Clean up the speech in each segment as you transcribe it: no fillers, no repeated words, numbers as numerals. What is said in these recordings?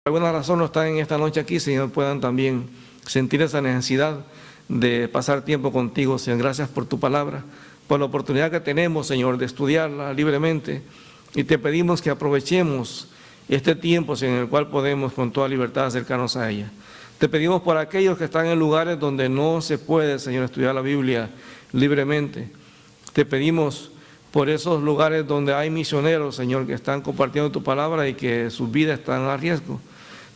por alguna razón no están en esta noche aquí, Señor, puedan también sentir esa necesidad de pasar tiempo contigo, Señor. Gracias por tu palabra, por la oportunidad que tenemos, Señor, de estudiarla libremente, y te pedimos que aprovechemos este tiempo, Señor, en el cual podemos con toda libertad acercarnos a ella. Te pedimos por aquellos que están en lugares donde no se puede, Señor, estudiar la Biblia libremente. Te pedimos por esos lugares donde hay misioneros, Señor, que están compartiendo tu palabra y que sus vidas están a riesgo.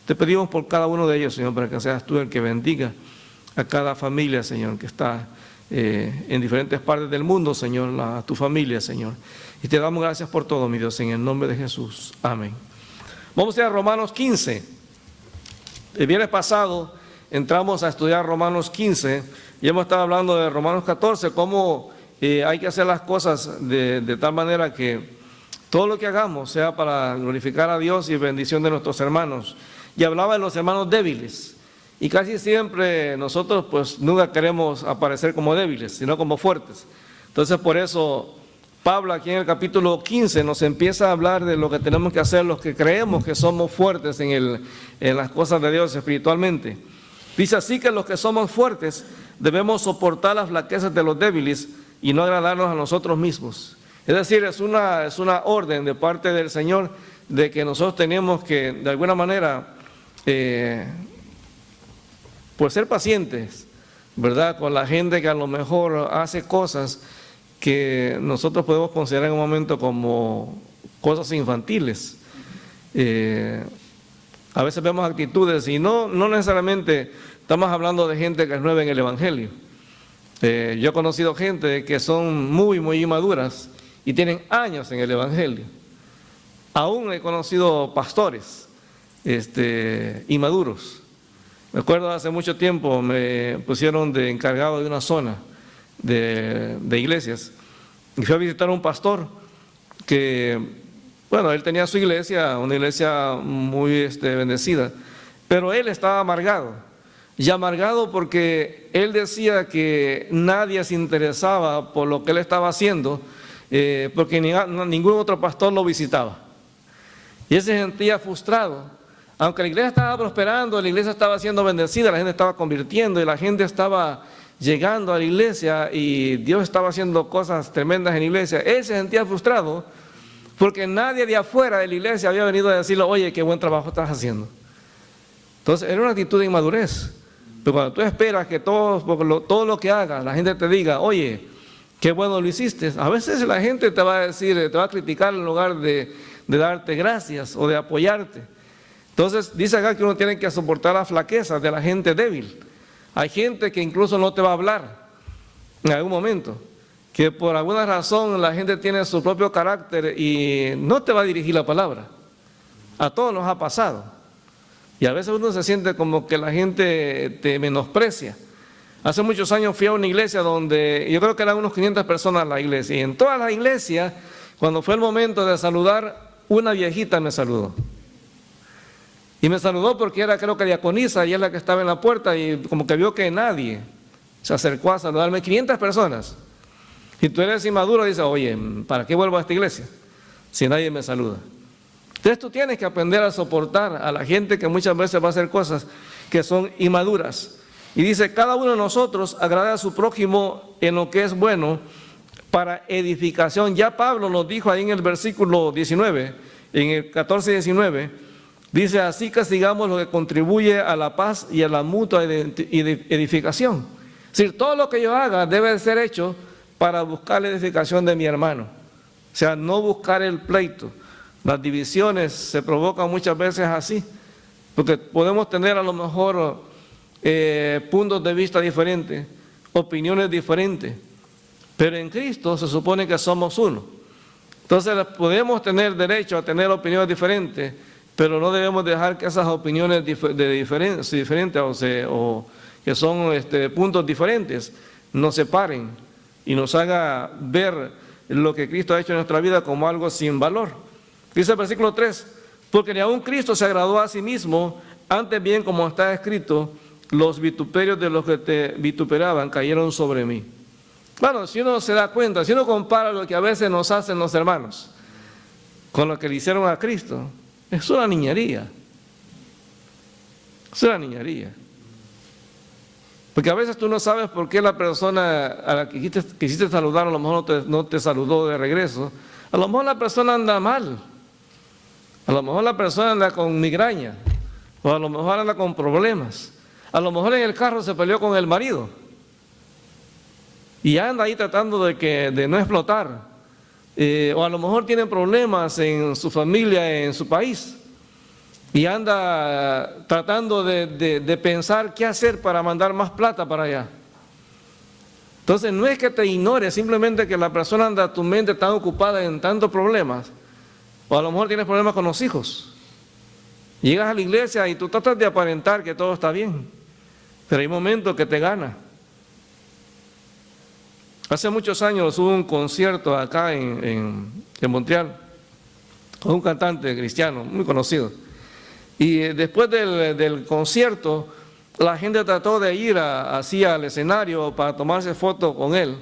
Te pedimos por cada uno de ellos, Señor, para que seas tú el que bendiga a cada familia, Señor, que está en diferentes partes del mundo, Señor, a tu familia, Señor. Y te damos gracias por todo, mi Dios, en el nombre de Jesús. Amén. Vamos a ir a Romanos 15. El viernes pasado entramos a estudiar Romanos 15 y hemos estado hablando de Romanos 14, cómo hay que hacer las cosas de tal manera que todo lo que hagamos sea para glorificar a Dios y bendición de nuestros hermanos. Y hablaba de los hermanos débiles. Y casi siempre nosotros pues nunca queremos aparecer como débiles, sino como fuertes. Entonces por eso Pablo aquí en el capítulo 15 nos empieza a hablar de lo que tenemos que hacer los que creemos que somos fuertes en las cosas de Dios espiritualmente. Dice así que los que somos fuertes debemos soportar las flaquezas de los débiles y no agradarnos a nosotros mismos. Es decir, es una orden de parte del Señor de que nosotros tenemos que de alguna manera pues ser pacientes, ¿verdad? Con la gente que a lo mejor hace cosas que nosotros podemos considerar en un momento como cosas infantiles. A veces vemos actitudes y no necesariamente estamos hablando de gente que es nueva en el Evangelio. Yo he conocido gente que son muy inmaduras y tienen años en el Evangelio. Aún he conocido pastores inmaduros. Me acuerdo hace mucho tiempo me pusieron de encargado de una zona de iglesias y fui a visitar a un pastor que, bueno, él tenía su iglesia, una iglesia muy bendecida, pero él estaba amargado, y amargado porque él decía que nadie se interesaba por lo que él estaba haciendo, porque ningún otro pastor lo visitaba, y él se sentía frustrado. Aunque la iglesia estaba prosperando, la iglesia estaba siendo bendecida, la gente estaba convirtiendo y la gente estaba llegando a la iglesia y Dios estaba haciendo cosas tremendas en la iglesia, él se sentía frustrado porque nadie de afuera de la iglesia había venido a decirle, oye, qué buen trabajo estás haciendo. Entonces era una actitud de inmadurez. Pero cuando tú esperas que todo lo que hagas, la gente te diga, oye, qué bueno lo hiciste, a veces la gente te va a decir, te va a criticar en lugar de darte gracias o de apoyarte. Entonces dice acá que uno tiene que soportar las flaquezas de la gente débil. Hay gente que incluso no te va a hablar en algún momento, que por alguna razón la gente tiene su propio carácter y no te va a dirigir la palabra. A todos nos ha pasado. Y a veces uno se siente como que la gente te menosprecia. Hace muchos años fui a una iglesia donde yo creo que eran unos 500 personas en la iglesia. Y en toda la iglesia, cuando fue el momento de saludar, una viejita me saludó. Y me saludó porque era, creo que diaconisa, y es la que estaba en la puerta, y como que vio que nadie se acercó a saludarme. 500 personas. Y tú eres inmaduro y dices, oye, ¿para qué vuelvo a esta iglesia si nadie me saluda? Entonces tú tienes que aprender a soportar a la gente que muchas veces va a hacer cosas que son inmaduras. Y dice, cada uno de nosotros agrada a su prójimo en lo que es bueno para edificación. Ya Pablo nos dijo ahí en el versículo 19, en el 14-19, dice, así castigamos lo que contribuye a la paz y a la mutua edificación. Es decir, todo lo que yo haga debe ser hecho para buscar la edificación de mi hermano. O sea, no buscar el pleito. Las divisiones se provocan muchas veces así, porque podemos tener a lo mejor puntos de vista diferentes, opiniones diferentes, pero en Cristo se supone que somos uno. Entonces podemos tener derecho a tener opiniones diferentes, pero no debemos dejar que esas opiniones diferentes o que son puntos diferentes nos separen y nos haga ver lo que Cristo ha hecho en nuestra vida como algo sin valor. Dice el versículo 3, porque ni aun Cristo se agradó a sí mismo, antes bien como está escrito, los vituperios de los que te vituperaban cayeron sobre mí. Bueno, si uno se da cuenta, si uno compara lo que a veces nos hacen los hermanos con lo que le hicieron a Cristo, es una niñería. Es una niñería. Porque a veces tú no sabes por qué la persona a la que quisiste saludar a lo mejor no te saludó de regreso. A lo mejor la persona anda mal. A lo mejor la persona anda con migraña. O a lo mejor anda con problemas. A lo mejor en el carro se peleó con el marido. Y anda ahí tratando de no explotar. O a lo mejor tiene problemas en su familia, en su país. Y anda tratando de pensar qué hacer para mandar más plata para allá. Entonces no es que te ignores, simplemente que la persona anda, tu mente tan ocupada en tantos problemas, o a lo mejor tienes problemas con los hijos. Llegas a la iglesia y tú tratas de aparentar que todo está bien, pero hay momentos que te gana. Hace muchos años hubo un concierto acá en Montreal, con un cantante cristiano muy conocido. Y después del concierto, la gente trató de ir así al escenario para tomarse fotos con él.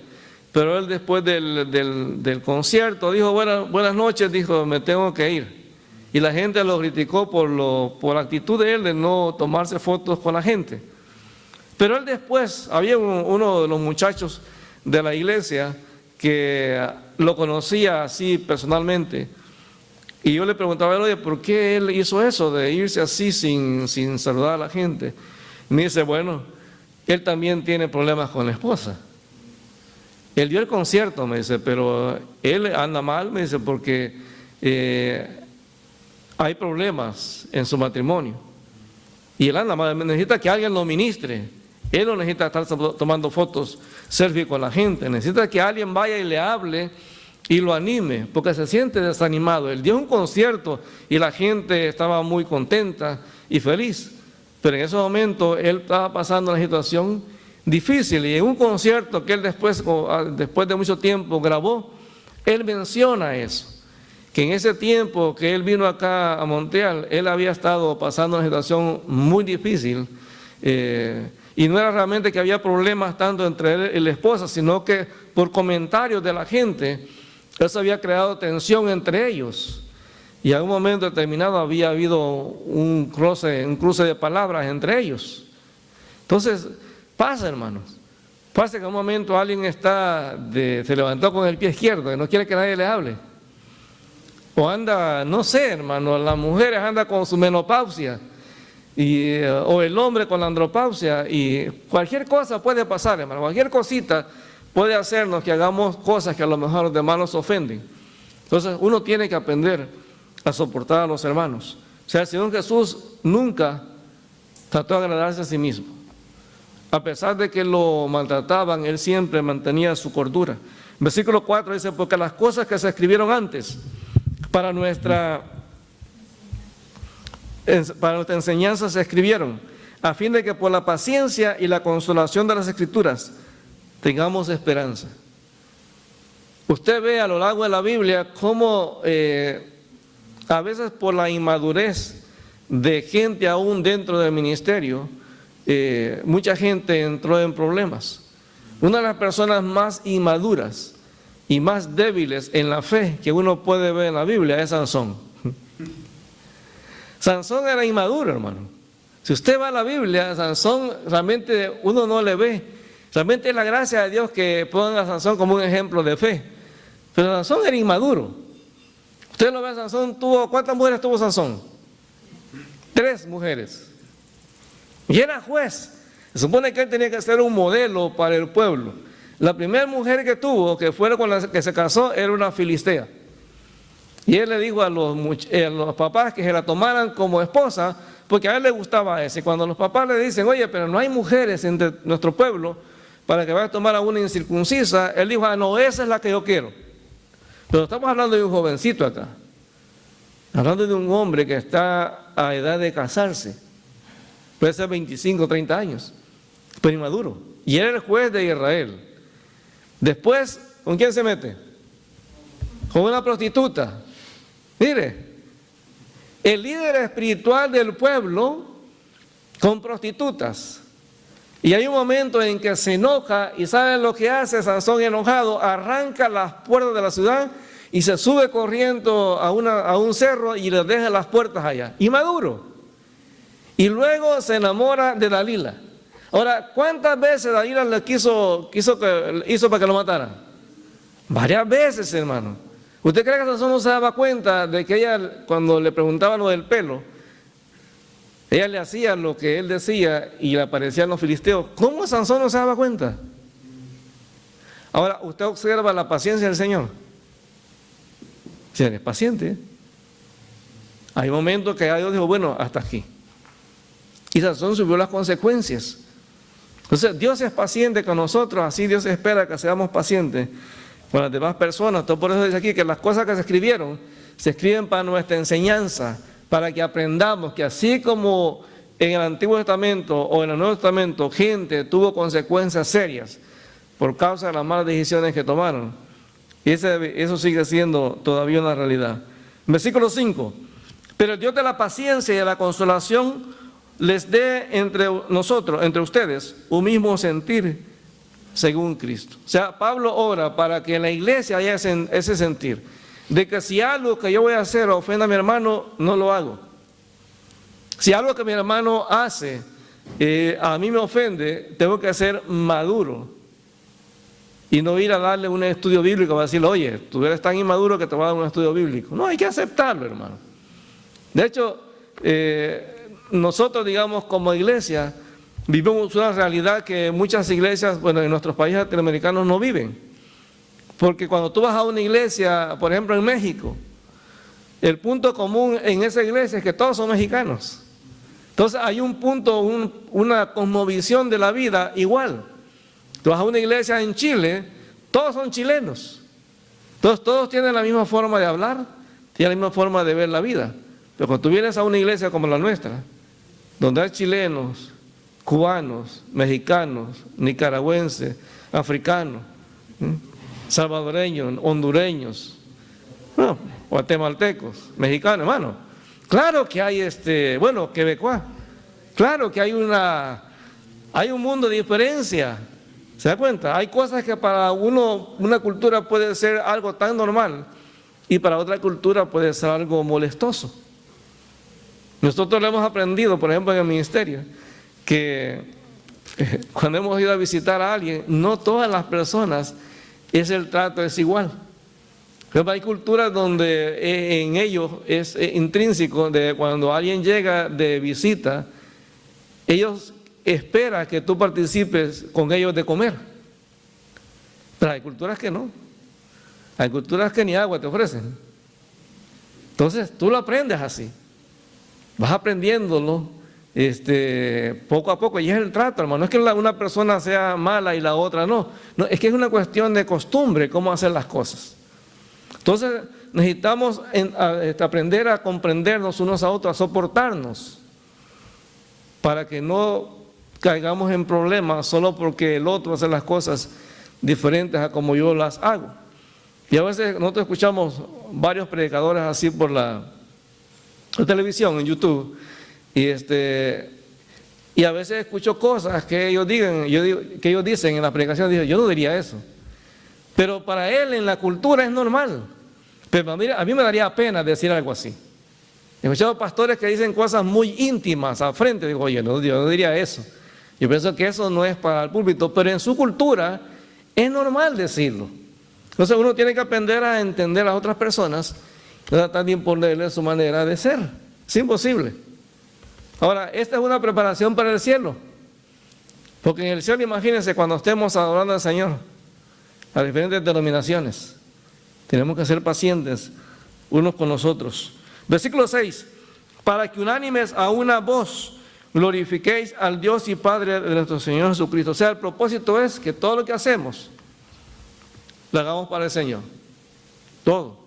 Pero él después del concierto dijo, buenas noches, dijo, me tengo que ir. Y la gente lo criticó por la actitud de él de no tomarse fotos con la gente. Pero él después, había uno de los muchachos de la iglesia que lo conocía así personalmente. Y yo le preguntaba, oye, ¿por qué él hizo eso de irse así sin saludar a la gente? Y me dice, bueno, él también tiene problemas con la esposa. Él dio el concierto, me dice, pero él anda mal, me dice, porque hay problemas en su matrimonio. Y él anda mal, necesita que alguien lo ministre. Él no necesita estar tomando fotos, selfie con la gente. Necesita que alguien vaya y le hable y lo anime, porque se siente desanimado. Él dio un concierto y la gente estaba muy contenta y feliz, pero en ese momento él estaba pasando una situación difícil, y en un concierto que él después de mucho tiempo grabó, él menciona eso, que en ese tiempo que él vino acá a Montreal, él había estado pasando una situación muy difícil, y no era realmente que había problemas tanto entre él y la esposa, sino que por comentarios de la gente, eso había creado tensión entre ellos, y en un momento determinado había habido un cruce de palabras entre ellos. Entonces, pasa, hermanos, pasa que en un momento alguien se levantó con el pie izquierdo y no quiere que nadie le hable. O anda, no sé, hermano, las mujeres andan con su menopausia, o el hombre con la andropausia, y cualquier cosa puede pasar, hermano, cualquier cosita puede hacernos que hagamos cosas que a lo mejor los demás nos ofenden. Entonces uno tiene que aprender a soportar a los hermanos. O sea, el Señor Jesús nunca trató de agradarse a sí mismo. A pesar de que lo maltrataban, Él siempre mantenía su cordura. Versículo 4 dice, porque las cosas que se escribieron antes para nuestra enseñanza se escribieron, a fin de que por la paciencia y la consolación de las Escrituras tengamos esperanza. Usted ve a lo largo de la Biblia cómo a veces por la inmadurez de gente aún dentro del ministerio, mucha gente entró en problemas. Una de las personas más inmaduras y más débiles en la fe que uno puede ver en la Biblia es Sansón. Sansón era inmaduro, hermano. Si usted va a la Biblia, Sansón realmente uno no le ve. Realmente es la gracia de Dios que pongan a Sansón como un ejemplo de fe. Pero Sansón era inmaduro. Usted lo ve, Sansón ¿cuántas mujeres tuvo Sansón? 3 mujeres. Y era juez. Se supone que él tenía que ser un modelo para el pueblo. La primera mujer que tuvo, que fue con la que se casó, era una filistea. Y él le dijo a los papás que se la tomaran como esposa, porque a él le gustaba eso. Y cuando los papás le dicen, oye, pero no hay mujeres entre nuestro pueblo para que vaya a tomar a una incircuncisa, él dijo, no, esa es la que yo quiero. Pero estamos hablando de un jovencito acá, hablando de un hombre que está a edad de casarse, puede ser 25, 30 años, pero inmaduro. Y él era el juez de Israel. Después, ¿con quién se mete? Con una prostituta. Mire, el líder espiritual del pueblo con prostitutas. Y hay un momento en que se enoja, y ¿saben lo que hace Sansón enojado? Arranca las puertas de la ciudad y se sube corriendo a un cerro y le deja las puertas allá. Inmaduro. y luego se enamora de Dalila. Ahora, ¿cuántas veces Dalila le hizo para que lo mataran? Varias veces, hermano. ¿Usted cree que Sansón no se daba cuenta de que ella, cuando le preguntaba lo del pelo, ella le hacía lo que él decía y le aparecían los filisteos? ¿Cómo Sansón no se daba cuenta? Ahora, usted observa la paciencia del Señor. Si eres paciente, hay momentos que Dios dijo, bueno, hasta aquí. Y Sansón subió las consecuencias. Entonces, Dios es paciente con nosotros, así Dios espera que seamos pacientes con las demás personas. Entonces, por eso dice aquí que las cosas que se escriben para nuestra enseñanza, para que aprendamos que así como en el Antiguo Testamento o en el Nuevo Testamento gente tuvo consecuencias serias por causa de las malas decisiones que tomaron, y eso sigue siendo todavía una realidad. Versículo 5, pero el Dios de la paciencia y de la consolación les dé entre nosotros, entre ustedes, un mismo sentir según Cristo. O sea, Pablo ora para que en la iglesia haya ese sentir, de que si algo que yo voy a hacer ofenda a mi hermano, no lo hago. Si algo que mi hermano hace a mí me ofende, tengo que ser maduro y no ir a darle un estudio bíblico para decirle, oye, tú eres tan inmaduro que te voy a dar un estudio bíblico. No, hay que aceptarlo, hermano. De hecho, nosotros, digamos, como iglesia, vivimos una realidad que muchas iglesias, bueno, en nuestros países latinoamericanos no viven. Porque cuando tú vas a una iglesia, por ejemplo en México, el punto común en esa iglesia es que todos son mexicanos. Entonces hay un punto, una cosmovisión de la vida igual. Tú vas a una iglesia en Chile, todos son chilenos. Entonces todos tienen la misma forma de hablar, tienen la misma forma de ver la vida. Pero cuando tú vienes a una iglesia como la nuestra, donde hay chilenos, cubanos, mexicanos, nicaragüenses, africanos, salvadoreños, hondureños, bueno, guatemaltecos, mexicanos, hermano. Claro que hay quebecuá, claro que hay un mundo de diferencia. ¿Se da cuenta? Hay cosas que para una cultura puede ser algo tan normal y para otra cultura puede ser algo molestoso. Nosotros lo hemos aprendido, por ejemplo, en el ministerio, que cuando hemos ido a visitar a alguien, no todas las personas el trato es igual. Pero hay culturas donde en ellos es intrínseco de cuando alguien llega de visita, ellos esperan que tú participes con ellos de comer. Pero hay culturas que no. Hay culturas que ni agua te ofrecen. Entonces tú lo aprendes así. Vas aprendiéndolo poco a poco, y es el trato, hermano. No es que una persona sea mala y la otra no. No, es que es una cuestión de costumbre, cómo hacer las cosas. Entonces necesitamos aprender a comprendernos unos a otros, a soportarnos, para que no caigamos en problemas solo porque el otro hace las cosas diferentes a como yo las hago. Y a veces nosotros escuchamos varios predicadores así por la televisión, en YouTube, y a veces escucho cosas que ellos dicen en la predicación, yo no diría eso. Pero para él en la cultura es normal. Pero a mí me daría pena decir algo así. He escuchado pastores que dicen cosas muy íntimas al frente, digo, oye, yo no diría eso. Yo pienso que eso no es para el púlpito, pero en su cultura es normal decirlo. Entonces uno tiene que aprender a entender a las otras personas, no tratar de imponerle su manera de ser. Es imposible. Ahora, esta es una preparación para el cielo. Porque en el cielo, imagínense, cuando estemos adorando al Señor, a diferentes denominaciones, tenemos que ser pacientes unos con los otros. Versículo 6, para que unánimes a una voz glorifiquéis al Dios y Padre de nuestro Señor Jesucristo. O sea, el propósito es que todo lo que hacemos, lo hagamos para el Señor. Todo.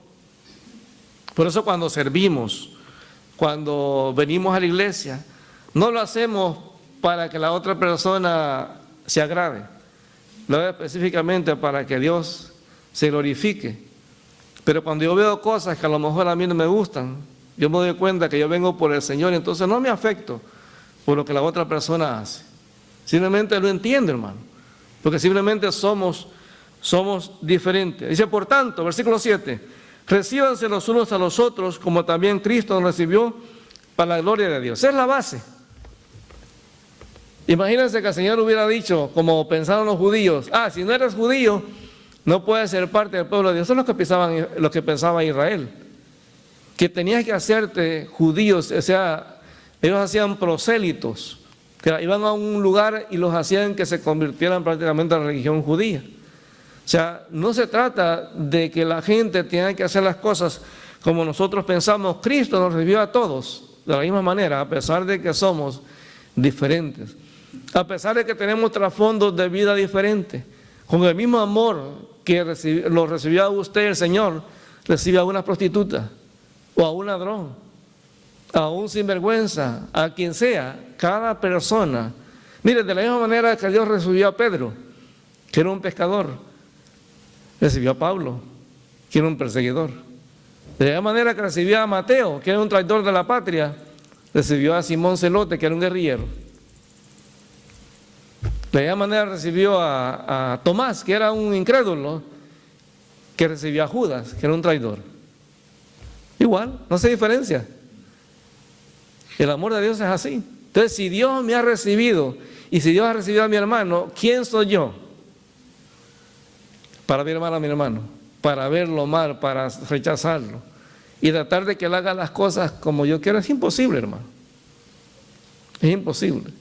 Por eso cuando servimos, cuando venimos a la iglesia, no lo hacemos para que la otra persona se agrade. Lo hago específicamente para que Dios se glorifique. Pero cuando yo veo cosas que a lo mejor a mí no me gustan, yo me doy cuenta que yo vengo por el Señor, entonces no me afecto por lo que la otra persona hace. Simplemente lo entiendo, hermano, porque simplemente somos diferentes. Dice, por tanto, versículo 7, recíbanse los unos a los otros como también Cristo nos recibió para la gloria de Dios. Esa es la base. Imagínense que el Señor hubiera dicho, como pensaron los judíos, si no eres judío, no puedes ser parte del pueblo de Dios. Eso es lo que pensaba Israel, que tenías que hacerte judíos, o sea, ellos hacían prosélitos, que iban a un lugar y los hacían que se convirtieran prácticamente a la religión judía. O sea, no se trata de que la gente tenga que hacer las cosas como nosotros pensamos. Cristo nos recibió a todos de la misma manera, a pesar de que somos diferentes, a pesar de que tenemos trasfondos de vida diferentes. Con el mismo amor que lo recibió a usted el Señor, recibe a una prostituta o a un ladrón, a un sinvergüenza, a quien sea, cada persona. Mire, de la misma manera que Dios recibió a Pedro, que era un pescador, recibió a Pablo, que era un perseguidor. De la misma manera que recibió a Mateo, que era un traidor de la patria, recibió a Simón Celote, que era un guerrillero. De la misma manera recibió a Tomás, que era un incrédulo, que recibió a Judas, que era un traidor. Igual, no se diferencia. El amor de Dios es así. Entonces, si Dios me ha recibido y si Dios ha recibido a mi hermano, ¿quién soy yo para ver mal a mi hermano? Para verlo mal, para rechazarlo y tratar de que él haga las cosas como yo quiero. Es imposible, hermano. Es imposible.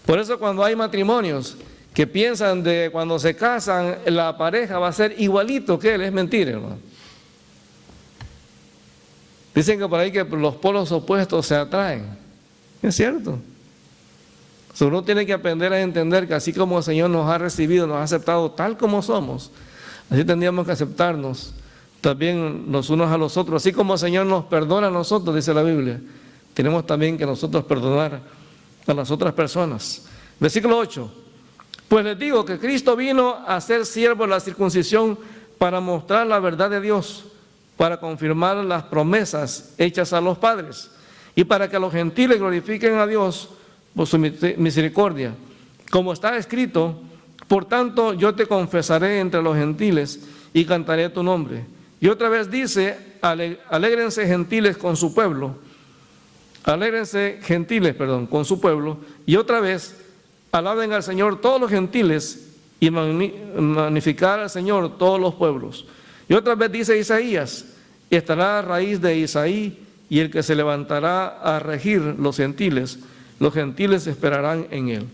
Por eso cuando hay matrimonios que piensan de cuando se casan la pareja va a ser igualito que él, es mentira, hermano. Dicen que por ahí que los polos opuestos se atraen. Es cierto. Uno tiene que aprender a entender que así como el Señor nos ha recibido, nos ha aceptado tal como somos, así tendríamos que aceptarnos también los unos a los otros. Así como el Señor nos perdona a nosotros, dice la Biblia, tenemos también que nosotros perdonar a las otras personas. Versículo 8. Pues les digo que Cristo vino a ser siervo de la circuncisión para mostrar la verdad de Dios, para confirmar las promesas hechas a los padres y para que los gentiles glorifiquen a Dios por su misericordia. Como está escrito, por tanto yo te confesaré entre los gentiles y cantaré tu nombre. Y otra vez dice, alégrense gentiles con su pueblo, alégrense gentiles, con su pueblo. Y otra vez, alaben al Señor todos los gentiles y magnificar al Señor todos los pueblos. Y otra vez dice Isaías, estará a raíz de Isaí y el que se levantará a regir los gentiles esperarán en él.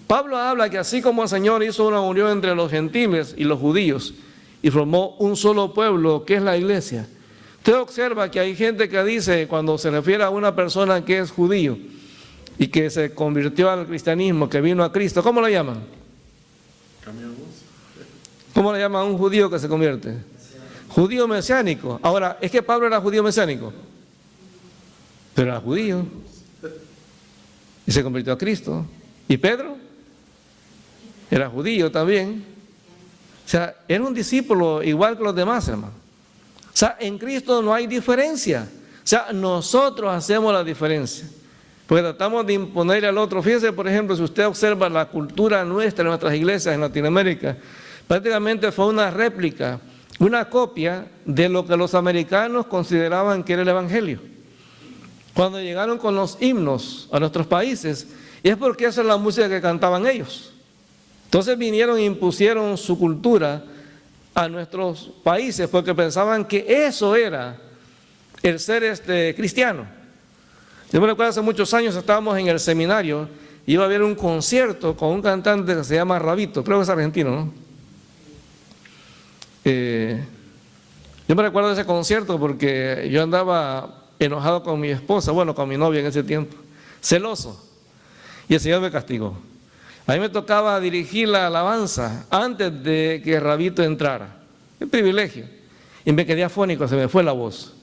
Pablo habla que así como el Señor hizo una unión entre los gentiles y los judíos y formó un solo pueblo que es la iglesia. Usted observa que hay gente que dice, cuando se refiere a una persona que es judío y que se convirtió al cristianismo, que vino a Cristo, ¿cómo lo llaman? ¿Cómo le llaman a un judío que se convierte? Judío mesiánico. Ahora, ¿es que Pablo era judío mesiánico? Pero era judío y se convirtió a Cristo. ¿Y Pedro? Era judío también. O sea, era un discípulo igual que los demás, hermano. O sea, en Cristo no hay diferencia. O sea, nosotros hacemos la diferencia. Porque tratamos de imponerle al otro. Fíjese, por ejemplo, si usted observa la cultura nuestra, en nuestras iglesias en Latinoamérica, prácticamente fue una réplica, una copia de lo que los americanos consideraban que era el Evangelio. Cuando llegaron con los himnos a nuestros países, es porque esa es la música que cantaban ellos. Entonces vinieron e impusieron su cultura a nuestros países porque pensaban que eso era el ser cristiano. Yo me recuerdo hace muchos años estábamos en el seminario y iba a haber un concierto con un cantante que se llama Rabito, creo que es argentino, ¿no? Yo me recuerdo de ese concierto porque yo andaba enojado con mi esposa, bueno, con mi novia en ese tiempo, celoso, y el Señor me castigó. A mí me tocaba dirigir la alabanza antes de que Rabito entrara, el privilegio, y me quedé afónico, se me fue la voz.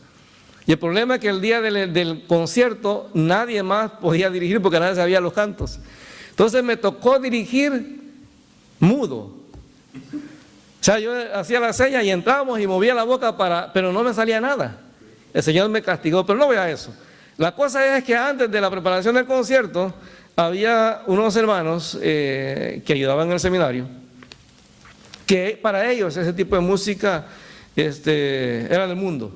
Y el problema es que el día del concierto nadie más podía dirigir porque nadie sabía los cantos. Entonces me tocó dirigir mudo. O sea, yo hacía la seña y entrábamos y movía la boca pero no me salía nada. El Señor me castigó, pero no voy a eso. La cosa es que antes de la preparación del concierto había unos hermanos que ayudaban en el seminario, que para ellos ese tipo de música era del mundo.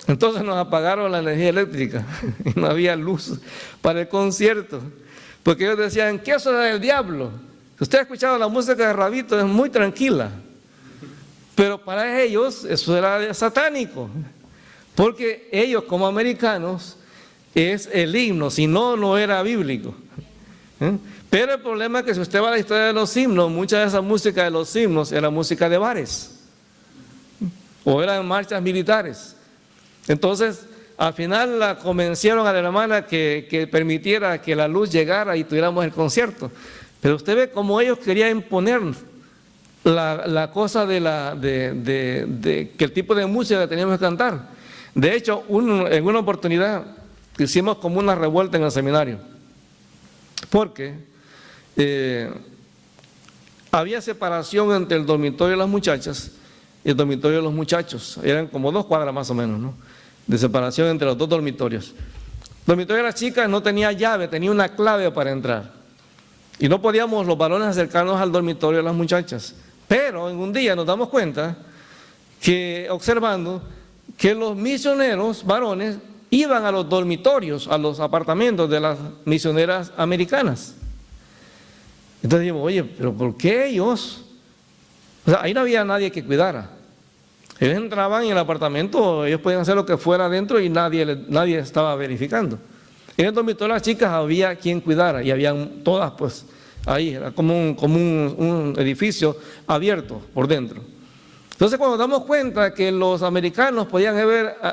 Entonces nos apagaron la energía eléctrica y no había luz para el concierto. porque ellos decían que eso era del diablo. Si usted ha escuchado la música de Rabito, es muy tranquila, pero para ellos eso era satánico, porque ellos como americanos es el himno, si no, no era bíblico. Pero el problema es que si usted va a la historia de los himnos, mucha de esa música de los himnos era música de bares o eran marchas militares. Entonces, al final la convencieron a la hermana que permitiera que la luz llegara y tuviéramos el concierto. Pero usted ve cómo ellos querían imponer la cosa de que el tipo de música que teníamos que cantar. De hecho, en una oportunidad hicimos como una revuelta en el seminario, porque había separación entre el dormitorio de las muchachas y el dormitorio de los muchachos. Eran como 2 cuadras más o menos, ¿no?, de separación entre los 2 dormitorios. El dormitorio de las chicas no tenía llave, tenía una clave para entrar. Y no podíamos los varones acercarnos al dormitorio de las muchachas. Pero en un día nos damos cuenta que, observando, que los misioneros varones iban a los dormitorios, a los apartamentos de las misioneras americanas. Entonces dijimos, oye, pero ¿por qué ellos? O sea, ahí no había nadie que cuidara. Ellos entraban en el apartamento, ellos podían hacer lo que fuera adentro y nadie estaba verificando. En el dormitorio de las chicas había quien cuidara y habían todas pues ahí, era como un edificio abierto por dentro. Entonces cuando nos damos cuenta que los americanos podían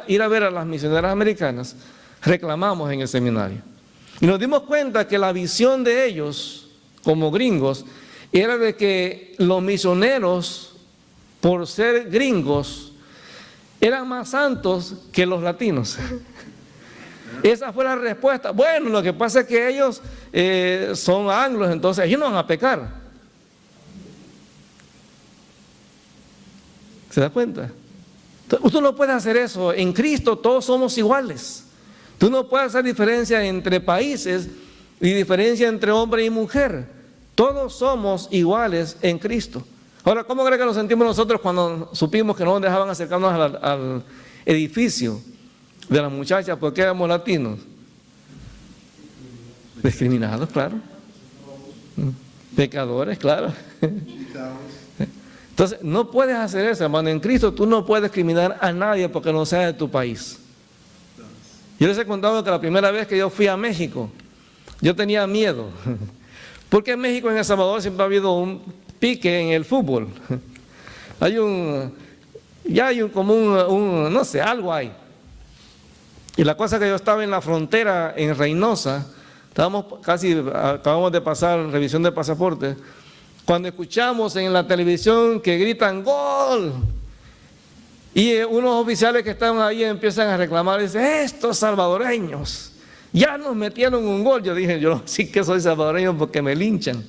ir a ver a las misioneras americanas, reclamamos en el seminario. Y nos dimos cuenta que la visión de ellos como gringos era de que los misioneros, por ser gringos, eran más santos que los latinos. Esa fue la respuesta. Bueno, lo que pasa es que ellos son anglos, entonces ellos no van a pecar. ¿Se da cuenta? Usted no puede hacer eso. En Cristo todos somos iguales. Tú no puedes hacer diferencia entre países y diferencia entre hombre y mujer. Todos somos iguales en Cristo. Ahora, ¿cómo cree que nos sentimos nosotros cuando supimos que no nos dejaban acercarnos al edificio de las muchachas porque éramos latinos? Discriminados, claro. Pecadores, claro. Entonces, no puedes hacer eso, hermano. En Cristo tú no puedes discriminar a nadie porque no sea de tu país. Yo les he contado que la primera vez que yo fui a México, yo tenía miedo. Porque en México, en El Salvador, siempre ha habido un pique en el fútbol. Hay no sé, algo hay. Y la cosa que yo estaba en la frontera, en Reynosa, acabamos de pasar revisión de pasaporte, cuando escuchamos en la televisión que gritan ¡gol! Y unos oficiales que estaban ahí empiezan a reclamar, dicen, estos salvadoreños, ya nos metieron un gol. Yo dije, yo sí que soy salvadoreño porque me linchan.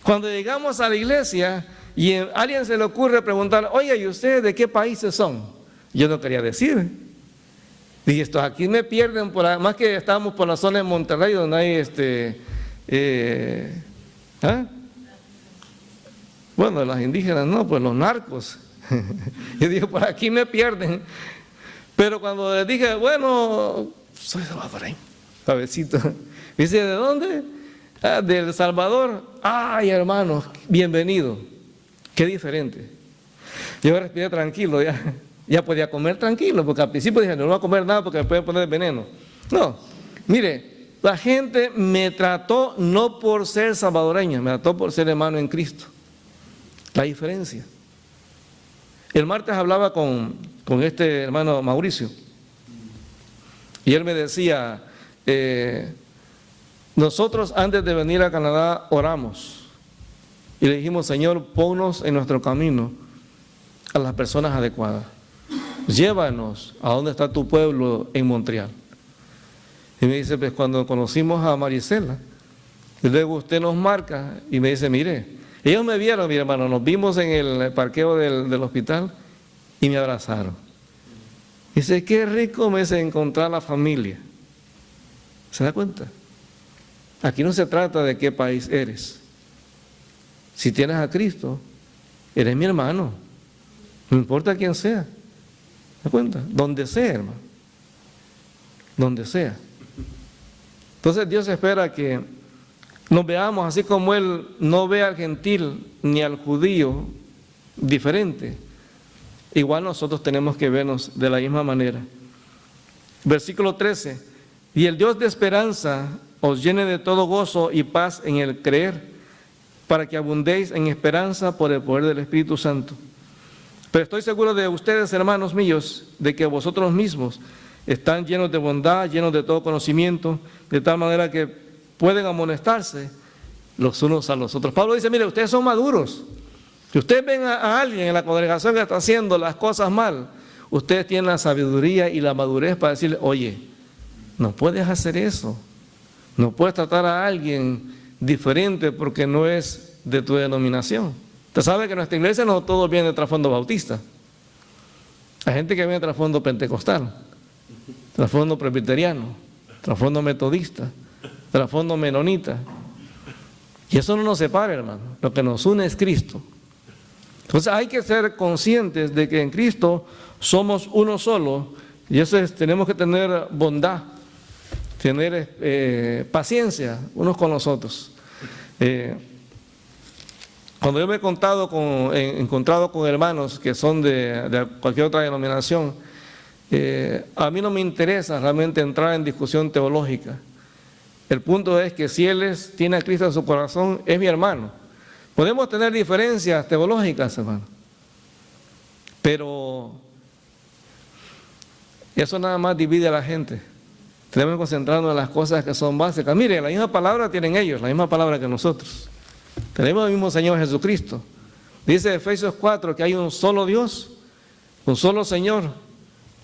Cuando llegamos a la iglesia y a alguien se le ocurre preguntar, oye, ¿y ustedes de qué países son? Yo no quería decir. Dije, estos aquí me pierden, más que estábamos por la zona de Monterrey donde hay bueno, las indígenas no, pues los narcos. Yo dije, por aquí me pierden. Pero cuando les dije, bueno, soy salvadoreño, suavecito. Me dice, ¿de dónde? Ah, de El Salvador. Ay, hermano, bienvenido. Qué diferente. Yo respiré tranquilo, ya podía comer tranquilo, porque al principio dije, no voy a comer nada porque me pueden poner veneno. No, mire, la gente me trató no por ser salvadoreño, me trató por ser hermano en Cristo. La diferencia. El martes hablaba con este hermano Mauricio y él me decía, nosotros antes de venir a Canadá oramos y le dijimos, Señor, ponnos en nuestro camino a las personas adecuadas. Llévanos a donde está tu pueblo en Montreal. Y me dice, pues cuando conocimos a Marisela, y luego usted nos marca y me dice, mire, ellos me vieron, mi hermano, nos vimos en el parqueo del hospital y me abrazaron. Dice, qué rico me es encontrar la familia. ¿Se da cuenta? Aquí no se trata de qué país eres. Si tienes a Cristo, eres mi hermano. No importa quién sea. ¿Se da cuenta? Donde sea, hermano. Donde sea. Entonces Dios espera que nos veamos así como Él no ve al gentil ni al judío diferente. Igual nosotros tenemos que vernos de la misma manera. Versículo 13. Y el Dios de esperanza os llene de todo gozo y paz en el creer, para que abundéis en esperanza por el poder del Espíritu Santo. Pero estoy seguro de ustedes, hermanos míos, de que vosotros mismos están llenos de bondad, llenos de todo conocimiento, de tal manera que pueden amonestarse los unos a los otros. Pablo dice, mire, ustedes son maduros. Si ustedes ven a alguien en la congregación que está haciendo las cosas mal, ustedes tienen la sabiduría y la madurez para decirle, oye, no puedes hacer eso. No puedes tratar a alguien diferente porque no es de tu denominación. Usted sabe que en nuestra iglesia no todos vienen de trasfondo bautista. Hay gente que viene de trasfondo pentecostal, trasfondo presbiteriano, trasfondo metodista, trasfondo menonita. Y eso no nos separa, hermano. Lo que nos une es Cristo. Entonces hay que ser conscientes de que en Cristo somos uno solo, y eso es, tenemos que tener bondad, tener paciencia unos con los otros. Cuando yo me he encontrado con hermanos que son de cualquier otra denominación, a mí no me interesa realmente entrar en discusión teológica. El punto es que si él tiene a Cristo en su corazón, es mi hermano. Podemos tener diferencias teológicas, hermano, pero eso nada más divide a la gente. Tenemos que concentrarnos en las cosas que son básicas. Mire, la misma palabra tienen ellos, la misma palabra que nosotros. Tenemos el mismo Señor Jesucristo. Dice Efesios 4 que hay un solo Dios, un solo Señor,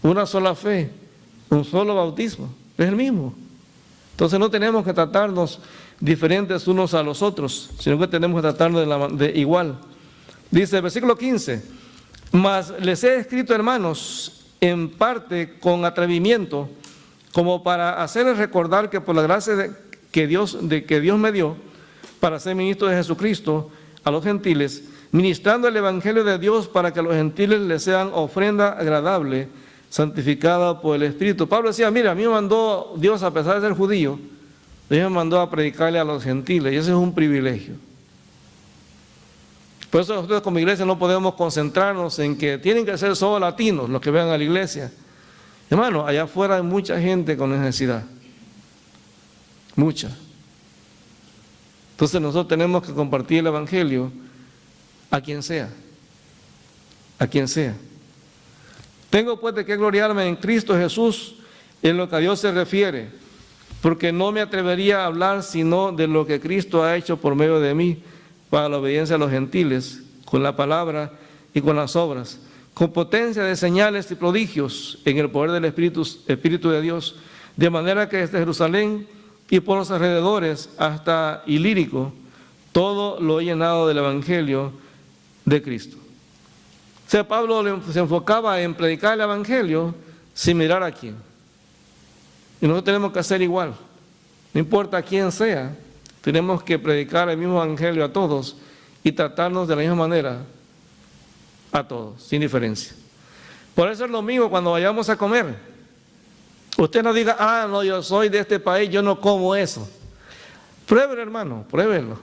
una sola fe, un solo bautismo. Es el mismo. Entonces no tenemos que tratarnos diferentes unos a los otros, sino que tenemos que tratarnos de igual. Dice el versículo 15, mas les he escrito, hermanos, en parte con atrevimiento, como para hacerles recordar que por la gracia que Dios me dio, para ser ministro de Jesucristo a los gentiles, ministrando el evangelio de Dios para que a los gentiles les sean ofrenda agradable, santificada por el Espíritu. Pablo decía, mira, a mí me mandó Dios, a pesar de ser judío, Dios me mandó a predicarle a los gentiles, y ese es un privilegio. Por eso nosotros como iglesia no podemos concentrarnos en que tienen que ser solo latinos los que vengan a la iglesia. Hermano, allá afuera hay mucha gente con necesidad, mucha. Entonces nosotros tenemos que compartir el evangelio a quien sea, a quien sea. Tengo pues de qué gloriarme en Cristo Jesús en lo que a Dios se refiere, porque no me atrevería a hablar sino de lo que Cristo ha hecho por medio de mí para la obediencia a los gentiles, con la palabra y con las obras, con potencia de señales y prodigios en el poder del Espíritu de Dios, de manera que desde Jerusalén y por los alrededores hasta Ilírico, todo lo he llenado del evangelio de Cristo. O sea, Pablo se enfocaba en predicar el evangelio sin mirar a quién. Y nosotros tenemos que hacer igual. No importa quién sea, tenemos que predicar el mismo evangelio a todos y tratarnos de la misma manera a todos, sin diferencia. Por eso es lo mismo cuando vayamos a comer. Usted no diga, ah, no, yo soy de este país, yo no como eso. Pruébelo, hermano, pruébelo.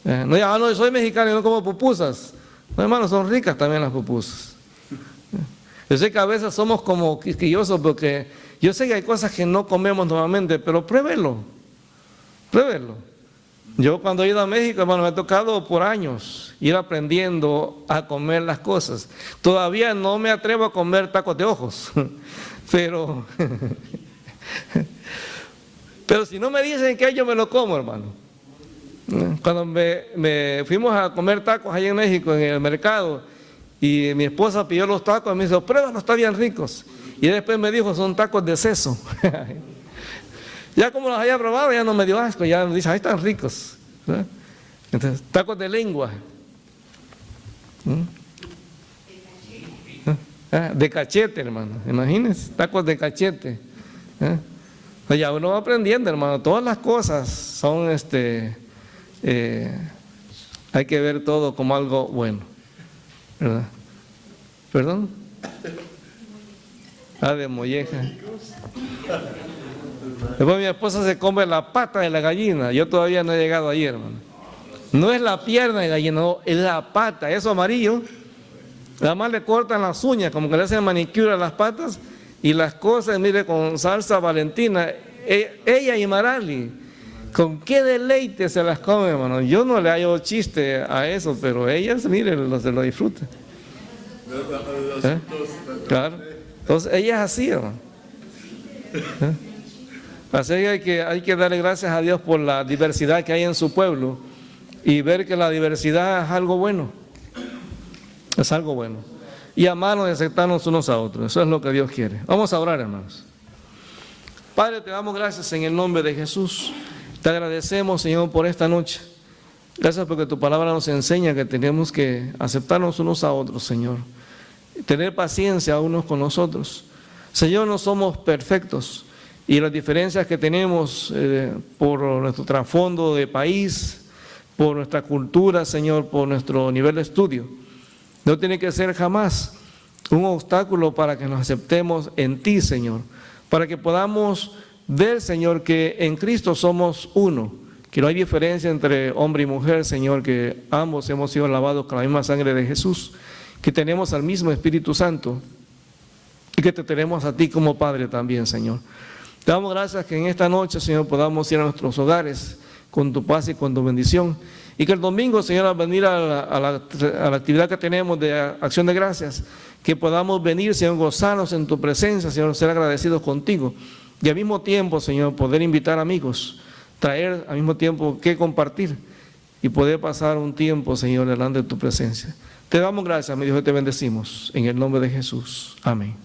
No diga, ah, no, yo soy mexicano y no como pupusas. No, hermano, son ricas también las pupusas. Yo sé que a veces somos como quisquillosos porque yo sé que hay cosas que no comemos normalmente, pero pruébelo, pruébelo. Yo cuando he ido a México, hermano, me ha tocado por años ir aprendiendo a comer las cosas. Todavía no me atrevo a comer tacos de ojos, pero si no me dicen que yo me lo como, hermano. Cuando me fuimos a comer tacos allá en México, en el mercado, y mi esposa pidió los tacos, me dijo, pruébalos, están bien ricos. Y después me dijo, son tacos de seso. Ya como los había probado, ya no me dio asco, ya me dice, ahí están ricos. ¿Verdad? Entonces, tacos de lengua. De cachete, hermano, imagínense, tacos de cachete. Ya uno va aprendiendo, hermano, todas las cosas son, hay que ver todo como algo bueno, ¿verdad? ¿Perdón? Ah, de molleja. Después mi esposa se come la pata de la gallina. Yo todavía no he llegado ahí, hermano. No es la pierna de gallina, no, es la pata. Eso amarillo. Nada más le cortan las uñas, como que le hacen manicure a las patas. Y las cosas, mire, con salsa Valentina. Ella y Marali, con qué deleite se las come, hermano. Yo no le hallo chiste a eso, pero ellas, mire, se lo disfrutan. Claro. Entonces, ella es así, hermano. Así que hay que darle gracias a Dios por la diversidad que hay en su pueblo y ver que la diversidad es algo bueno. Es algo bueno. Y amarnos y aceptarnos unos a otros. Eso es lo que Dios quiere. Vamos a orar, hermanos. Padre, te damos gracias en el nombre de Jesús. Te agradecemos, Señor, por esta noche. Gracias porque tu palabra nos enseña que tenemos que aceptarnos unos a otros, Señor. Tener paciencia unos con los otros. Señor, no somos perfectos y las diferencias que tenemos por nuestro trasfondo de país, por nuestra cultura, Señor, por nuestro nivel de estudio, no tiene que ser jamás un obstáculo para que nos aceptemos en ti, Señor, para que podamos ver, Señor, que en Cristo somos uno, que no hay diferencia entre hombre y mujer, Señor, que ambos hemos sido lavados con la misma sangre de Jesús, que tenemos al mismo Espíritu Santo y que te tenemos a ti como Padre también, Señor. Te damos gracias que en esta noche, Señor, podamos ir a nuestros hogares con tu paz y con tu bendición. Y que el domingo, Señor, al venir a la actividad que tenemos de acción de gracias, que podamos venir, Señor, gozarnos en tu presencia, Señor, ser agradecidos contigo. Y al mismo tiempo, Señor, poder invitar amigos, traer al mismo tiempo que compartir y poder pasar un tiempo, Señor, delante de tu presencia. Te damos gracias, mi Dios, y te bendecimos. En el nombre de Jesús. Amén.